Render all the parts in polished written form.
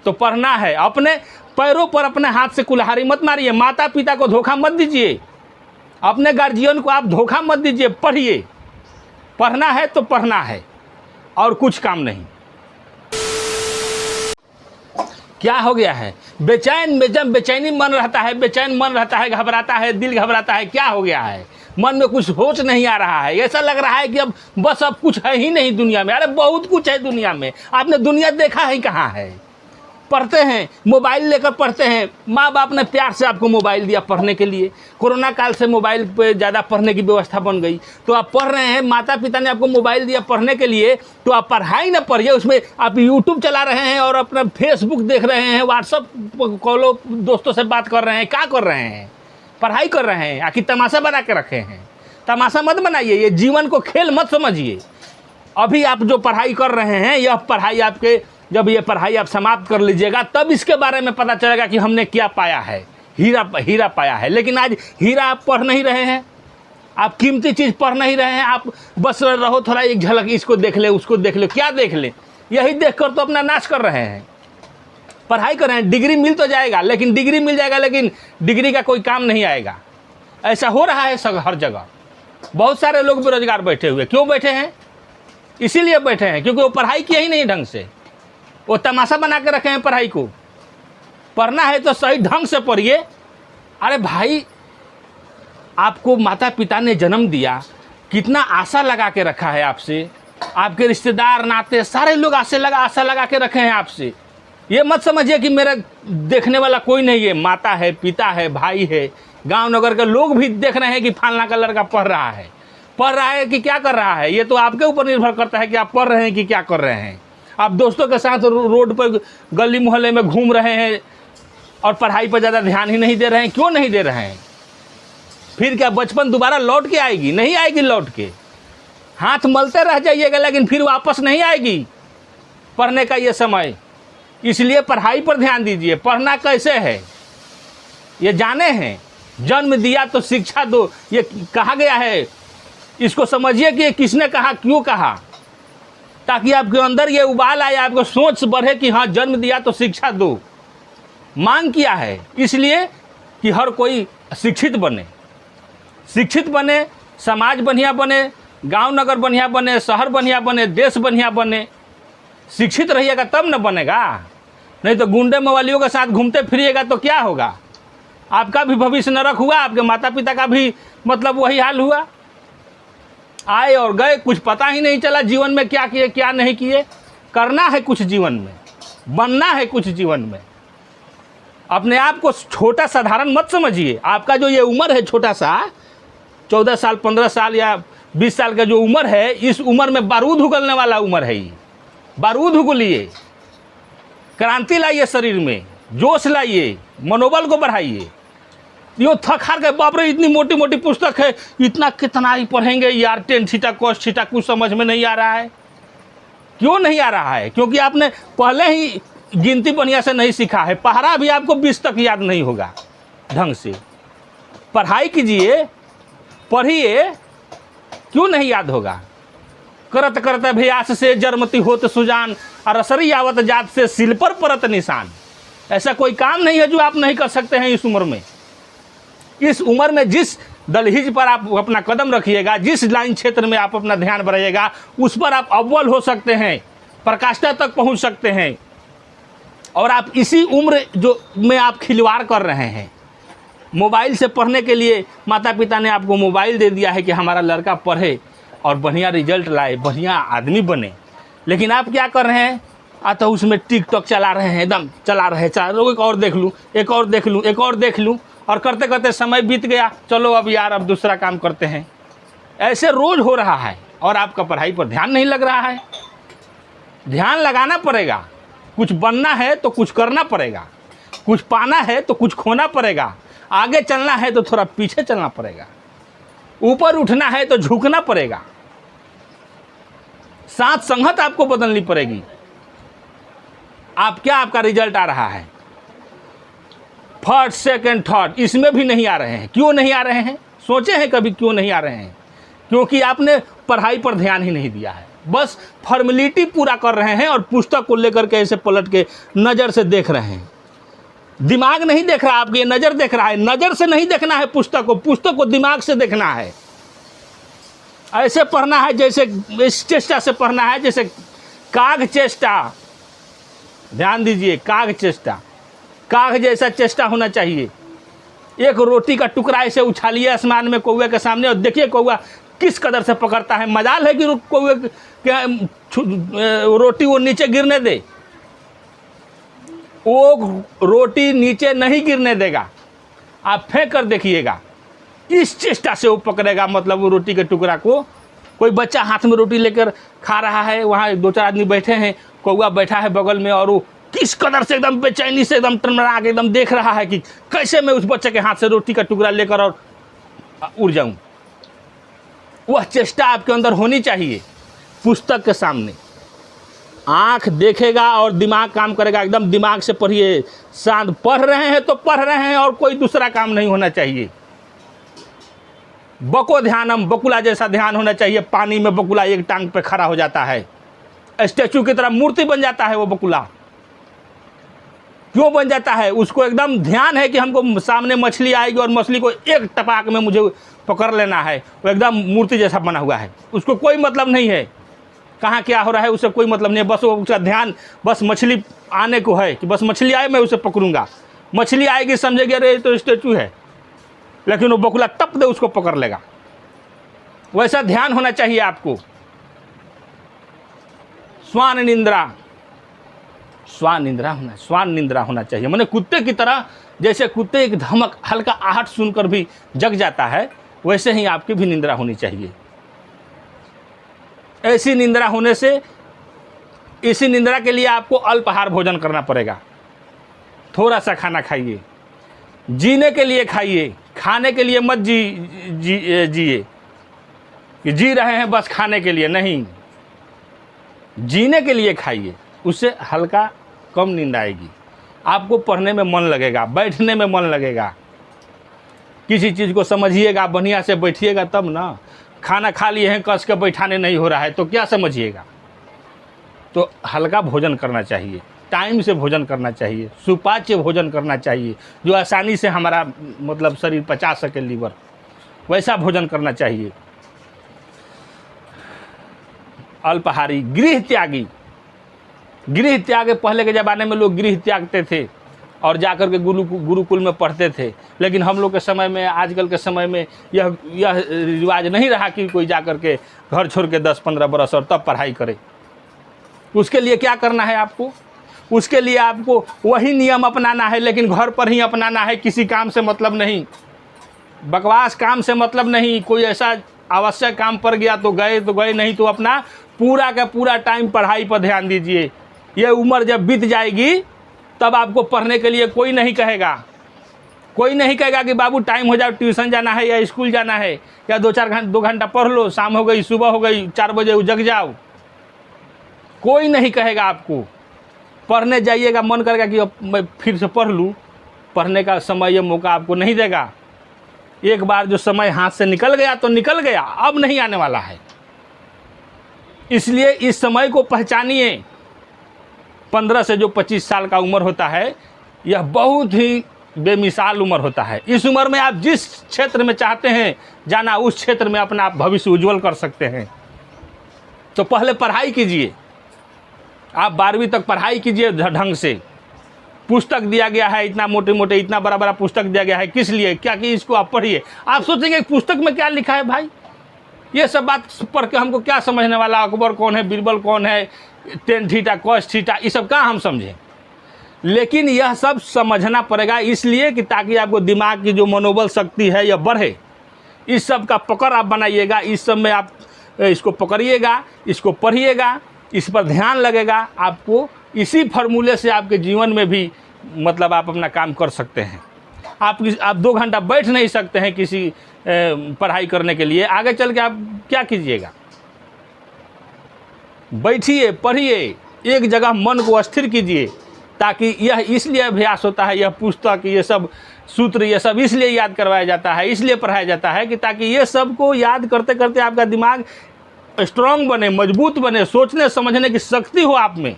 तो पढ़ना है। अपने पैरों पर अपने हाथ से कुल्हाड़ी मत मारिए, माता पिता को धोखा मत दीजिए, अपने गार्जियन को आप धोखा मत दीजिए। पढ़िए, पढ़ना है तो पढ़ना है और कुछ काम नहीं। क्या हो गया है? बेचैनी मन रहता है, बेचैन मन रहता है, घबराता है, दिल घबराता है। क्या हो गया है? मन में कुछ सोच नहीं आ रहा है, ऐसा लग रहा है कि अब बस अब कुछ है ही नहीं दुनिया में। अरे बहुत कुछ है दुनिया में, आपने दुनिया देखा ही कहाँ है? पढ़ते हैं, मोबाइल लेकर पढ़ते हैं। माँ बाप ने प्यार से आपको मोबाइल दिया पढ़ने के लिए। कोरोना काल से मोबाइल पे ज़्यादा पढ़ने की व्यवस्था बन गई, तो आप पढ़ रहे हैं। माता पिता ने आपको मोबाइल दिया पढ़ने के लिए, तो आप पढ़ाई ना पढ़िए, उसमें आप यूट्यूब चला रहे हैं और अपना फेसबुक देख रहे हैं, व्हाट्सअप कॉलो दोस्तों से बात कर रहे हैं। क्या कर रहे हैं? पढ़ाई कर रहे हैं। आखिर तमाशा बना के रखे हैं? तमाशा मत बनाइए, ये जीवन को खेल मत समझिए। अभी आप जो पढ़ाई कर रहे हैं, यह पढ़ाई आपके, जब ये पढ़ाई आप समाप्त कर लीजिएगा तब इसके बारे में पता चलेगा कि हमने क्या पाया है। हीरा पाया है। लेकिन आज हीरा आप पढ़ नहीं रहे हैं, आप कीमती चीज़ पढ़ नहीं रहे हैं। आप बस रहो थोड़ा एक झलक, इसको देख ले, उसको देख ले। क्या देख ले? यही देखकर तो अपना नाश कर रहे हैं। पढ़ाई कर रहे हैं, डिग्री मिल तो जाएगा, लेकिन डिग्री मिल जाएगा लेकिन डिग्री का कोई काम नहीं आएगा। ऐसा हो रहा है हर जगह। बहुत सारे लोग बेरोजगार बैठे हुए। क्यों बैठे हैं? इसीलिए बैठे हैं क्योंकि वो पढ़ाई किया ही नहीं ढंग से, वो तमाशा बना के रखे हैं पढ़ाई को। पढ़ना है तो सही ढंग से पढ़िए। अरे भाई, आपको माता पिता ने जन्म दिया, कितना आशा लगा के रखा है आपसे, आपके रिश्तेदार नाते सारे लोग आशा लगा के रखे हैं आपसे। ये मत समझिए कि मेरा देखने वाला कोई नहीं है। माता है, पिता है, भाई है, गांव नगर के लोग भी देख रहे हैं कि फलाना का लड़का पढ़ रहा है कि क्या कर रहा है। ये तो आपके ऊपर निर्भर करता है कि आप पढ़ रहे हैं कि क्या कर रहे हैं। आप दोस्तों के साथ रोड पर गली मोहल्ले में घूम रहे हैं और पढ़ाई पर ज़्यादा ध्यान ही नहीं दे रहे हैं। क्यों नहीं दे रहे हैं? फिर क्या बचपन दोबारा लौट के आएगी? नहीं आएगी लौट के। हाथ मलते रह जाइएगा लेकिन फिर वापस नहीं आएगी पढ़ने का ये समय। इसलिए पढ़ाई पर ध्यान दीजिए। पढ़ना कैसे है ये जाने हैं। जन्म दिया तो शिक्षा दो, ये कहा गया है। इसको समझिए कि ये किसने कहा, क्यों कहा, ताकि आपके अंदर ये उबाल आए, आपको सोच बढ़े कि हाँ, जन्म दिया तो शिक्षा दो। मांग किया है इसलिए कि हर कोई शिक्षित बने, समाज बढ़िया बने, गांव नगर बढ़िया बने, शहर बढ़िया बने, देश बढ़िया बने। शिक्षित रहिएगा तब न बनेगा। नहीं तो गुंडे मवालियों के साथ घूमते फिरिएगा तो क्या होगा? आपका भी भविष्य नरक हुआ, आपके माता पिता का भी मतलब वही हाल हुआ। आए और गए, कुछ पता ही नहीं चला जीवन में क्या किए क्या नहीं किए। करना है कुछ जीवन में, बनना है कुछ जीवन में। अपने आप को छोटा साधारण मत समझिए। आपका जो ये उम्र है छोटा सा, 14 साल 15 साल या 20 साल का जो उम्र है, इस उम्र में बारूद उगलने वाला उम्र है ये। बारूद उगलिए, क्रांति लाइए, शरीर में जोश लाइए, मनोबल को बढ़ाइए। यो थक हार के बाप रे, इतनी मोटी मोटी पुस्तक है, इतना कितना ही पढ़ेंगे यार, टेन थीटा कोस थीटा कुछ समझ में नहीं आ रहा है। क्यों नहीं आ रहा है? क्योंकि आपने पहले ही गिनती बढ़िया से नहीं सीखा है। पहरा भी आपको 20 तक याद नहीं होगा ढंग से। पढ़ाई कीजिए, पढ़िए, क्यों नहीं याद होगा? करत करत अभ्यास से जरमती होत सुजान, और असरी आवत जात से सिल पर परत निशान। ऐसा कोई काम नहीं है जो आप नहीं कर सकते हैं इस उम्र में। इस उम्र में जिस दलहीज पर आप अपना कदम रखिएगा, जिस लाइन क्षेत्र में आप अपना ध्यान बढ़ाइएगा, उस पर आप अव्वल हो सकते हैं, प्रकाष्ठा तक पहुंच सकते हैं। और आप इसी उम्र जो में आप खिलवाड़ कर रहे हैं। मोबाइल से पढ़ने के लिए माता पिता ने आपको मोबाइल दे दिया है कि हमारा लड़का पढ़े और बढ़िया रिजल्ट लाए, बढ़िया आदमी बने। लेकिन आप क्या कर रहे हैं? तो उसमें टिकटॉक चला रहे हैं, एकदम चला रहे हैं, एक और देख लूँ, एक और देख लूँ, एक और देख लूँ, और करते करते समय बीत गया। चलो अब यार, अब दूसरा काम करते हैं। ऐसे रोज हो रहा है और आपका पढ़ाई पर ध्यान नहीं लग रहा है। ध्यान लगाना पड़ेगा। कुछ बनना है तो कुछ करना पड़ेगा, कुछ पाना है तो कुछ खोना पड़ेगा, आगे चलना है तो थोड़ा पीछे चलना पड़ेगा, ऊपर उठना है तो झुकना पड़ेगा, साथ संगत आपको बदलनी पड़ेगी। आपका रिजल्ट आ रहा है फर्स्ट सेकंड थर्ड, इसमें भी नहीं आ रहे हैं। क्यों नहीं आ रहे हैं? सोचे हैं कभी क्यों नहीं आ रहे हैं? क्योंकि आपने पढ़ाई पर ध्यान ही नहीं दिया है। बस फॉर्मेलिटी पूरा कर रहे हैं और पुस्तक को लेकर के ऐसे पलट के नज़र से देख रहे हैं। दिमाग नहीं देख रहा आपकी, नज़र देख रहा है। नज़र से नहीं देखना है पुस्तक को दिमाग से देखना है। ऐसे पढ़ना है जैसे इस चेष्टा से पढ़ना है जैसे काग चेष्टा। ध्यान दीजिए, काग चेष्टा, काग जैसा चेष्टा होना चाहिए। एक रोटी का टुकड़ा ऐसे उछालिए आसमान में कौवे के सामने और देखिए कौवा किस कदर से पकड़ता है। मजाल है कि कौवे रोटी वो नीचे गिरने दे, वो रोटी नीचे नहीं गिरने देगा। आप फेंक कर देखिएगा, इस चेष्टा से वो पकड़ेगा। मतलब वो रोटी के टुकड़ा को, कोई बच्चा हाथ में रोटी लेकर खा रहा है, वहाँ 2-4 आदमी बैठे हैं, कौवा बैठा है बगल में और वो किस कदर से एकदम बेचैनी से एकदम टरमरा के एकदम देख रहा है कि कैसे मैं उस बच्चे के हाथ से रोटी का टुकड़ा लेकर और उड़ जाऊं। वह चेष्टा आपके अंदर होनी चाहिए। पुस्तक के सामने आंख देखेगा और दिमाग काम करेगा। एकदम दिमाग से पढ़िए, शांत पढ़ रहे हैं तो पढ़ रहे हैं और कोई दूसरा काम नहीं होना चाहिए। बको ध्यानम, बकुला जैसा ध्यान होना चाहिए। पानी में बकुला एक टांग पे खड़ा हो जाता है, स्टैचू की तरह मूर्ति बन जाता है। वो बकुला क्यों बन जाता है? उसको एकदम ध्यान है कि हमको सामने मछली आएगी और मछली को एक टपाक में मुझे पकड़ लेना है। वो एकदम मूर्ति जैसा बना हुआ है, उसको कोई मतलब नहीं है कहाँ क्या हो रहा है, उसे कोई मतलब नहीं है। बस वो उसका ध्यान बस मछली आने को है कि बस मछली आए मैं उसे पकड़ूंगा। मछली आएगी समझेगी अरे तो स्टैचू है, लेकिन वो बकुला टप दे उसको पकड़ लेगा। वैसा ध्यान होना चाहिए आपको। स्वान निंद्रा होना चाहिए। माने कुत्ते की तरह, जैसे कुत्ते एक धमक हल्का आहट सुनकर भी जग जाता है, वैसे ही आपकी भी निंद्रा होनी चाहिए। ऐसी निंद्रा होने से, इसी निंद्रा के लिए आपको अल्पाहार भोजन करना पड़ेगा। थोड़ा सा खाना खाइए, जीने के लिए खाइए, खाने के लिए मत जिए कि जी रहे हैं बस खाने के लिए नहीं, जीने के लिए खाइए। उससे हल्का कम नींद आएगी, आपको पढ़ने में मन लगेगा, बैठने में मन लगेगा। किसी चीज़ को समझिएगा, बढ़िया से बैठिएगा तब ना। खाना खा लिए हैं, कस के बैठाने नहीं हो रहा है तो क्या समझिएगा। तो हल्का भोजन करना चाहिए, टाइम से भोजन करना चाहिए, सुपाच्य भोजन करना चाहिए, जो आसानी से हमारा मतलब शरीर पचा सके, लीवर, वैसा भोजन करना चाहिए। अल्पाहारी, गृह त्यागी। गृह त्याग, पहले के ज़माने में लोग गृह त्यागते थे और जाकर के गुरुकुल में पढ़ते थे, लेकिन हम लोग के समय में, आजकल के समय में यह रिवाज नहीं रहा कि कोई जाकर के घर छोड़ के 10-15 बरस और तब पढ़ाई करे। उसके लिए क्या करना है आपको? उसके लिए आपको वही नियम अपनाना है, लेकिन घर पर ही अपनाना है। किसी काम से मतलब नहीं, बकवास काम से मतलब नहीं। कोई ऐसा आवश्यक काम पड़ गया तो गए, नहीं तो अपना पूरा का पूरा टाइम पढ़ाई पर ध्यान दीजिए। ये उम्र जब बीत जाएगी तब आपको पढ़ने के लिए कोई नहीं कहेगा। कोई नहीं कहेगा कि बाबू टाइम हो जाए, ट्यूशन जाना है या स्कूल जाना है, या 2 घंटा पढ़ लो, शाम हो गई, सुबह हो गई, 4 बजे जग जाओ। कोई नहीं कहेगा आपको। पढ़ने जाइएगा, मन करेगा कि अब मैं फिर से पढ़ लूँ, पढ़ने का समय या मौका आपको नहीं देगा। एक बार जो समय हाथ से निकल गया तो निकल गया, अब नहीं आने वाला है। इसलिए इस समय को पहचानिए। 15 से जो 25 साल का उम्र होता है, यह बहुत ही बेमिसाल उम्र होता है। इस उम्र में आप जिस क्षेत्र में चाहते हैं जाना, उस क्षेत्र में अपना भविष्य उज्जवल कर सकते हैं। तो पहले पढ़ाई कीजिए, आप 12वीं तक पढ़ाई कीजिए ढंग से। पुस्तक दिया गया है, इतना मोटे इतना बड़ा पुस्तक दिया गया है, किस लिए? क्या कि इसको आप पढ़िए। आप सोचेंगे पुस्तक में क्या लिखा है भाई, ये सब बात पढ़ के हमको क्या समझने वाला, अकबर कौन है, बीरबल कौन है, टेन थीटा कॉस थीटा, ये सब कहाँ हम समझें। लेकिन यह सब समझना पड़ेगा, इसलिए कि ताकि आपको दिमाग की जो मनोबल शक्ति है यह बढ़े। इस सब का पकड़ आप बनाइएगा, इस सब में आप इसको पकड़िएगा, इसको पढ़िएगा, इस पर ध्यान लगेगा। आपको इसी फार्मूले से आपके जीवन में भी मतलब आप अपना काम कर सकते हैं। आप 2 घंटा बैठ नहीं सकते हैं किसी पढ़ाई करने के लिए, आगे चल के आप क्या कीजिएगा? बैठिए, पढ़िए, एक जगह मन को स्थिर कीजिए, ताकि यह इसलिए अभ्यास होता है, यह पुस्तक, ये सब सूत्र, ये सब इसलिए याद करवाया जाता है, इसलिए पढ़ाया जाता है कि ताकि ये सब को याद करते करते आपका दिमाग स्ट्रांग बने, मजबूत बने, सोचने समझने की शक्ति हो आप में,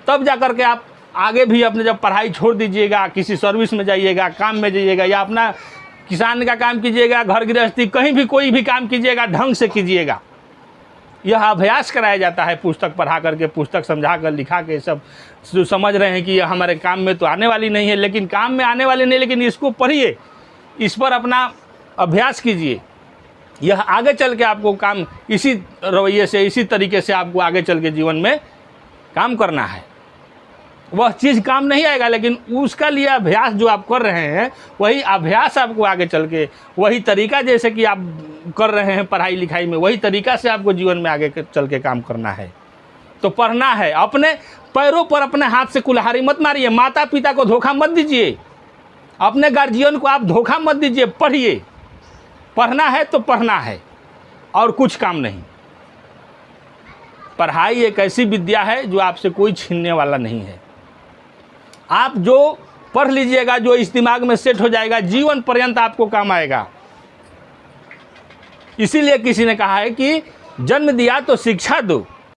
तब जा कर के आप आगे भी अपने जब पढ़ाई छोड़ दीजिएगा, किसी सर्विस में जाइएगा, काम में जाइएगा, या अपना किसान का काम कीजिएगा, घर गृहस्थी, कहीं भी कोई भी काम कीजिएगा, ढंग से कीजिएगा। यह अभ्यास कराया जाता है पुस्तक पढ़ा करके, पुस्तक समझा कर, लिखा के। सब समझ रहे हैं कि यह हमारे काम में तो आने वाली नहीं है, लेकिन काम में आने वाली नहीं, लेकिन इसको पढ़िए, इस पर अपना अभ्यास कीजिए। यह आगे चल के आपको काम इसी रवैये से, इसी तरीके से आपको आगे चल के जीवन में काम करना है। वह चीज़ काम नहीं आएगा, लेकिन उसका लिए अभ्यास जो आप कर रहे हैं, वही अभ्यास आपको आगे चल के, वही तरीका जैसे कि आप कर रहे हैं पढ़ाई लिखाई में, वही तरीका से आपको जीवन में आगे चल के काम करना है। तो पढ़ना है, अपने पैरों पर अपने हाथ से कुल्हाड़ी मत मारिए, माता पिता को धोखा मत दीजिए, अपने गार्जियन को आप धोखा मत दीजिए। पढ़िए, पढ़ना है तो पढ़ना है, और कुछ काम नहीं। पढ़ाई एक ऐसी विद्या है जो आपसे कोई छीनने वाला नहीं है। आप जो पढ़ लीजिएगा, जो इस दिमाग में सेट हो जाएगा, जीवन पर्यंत आपको काम आएगा। इसीलिए किसी ने कहा है कि जन्म दिया तो शिक्षा दो,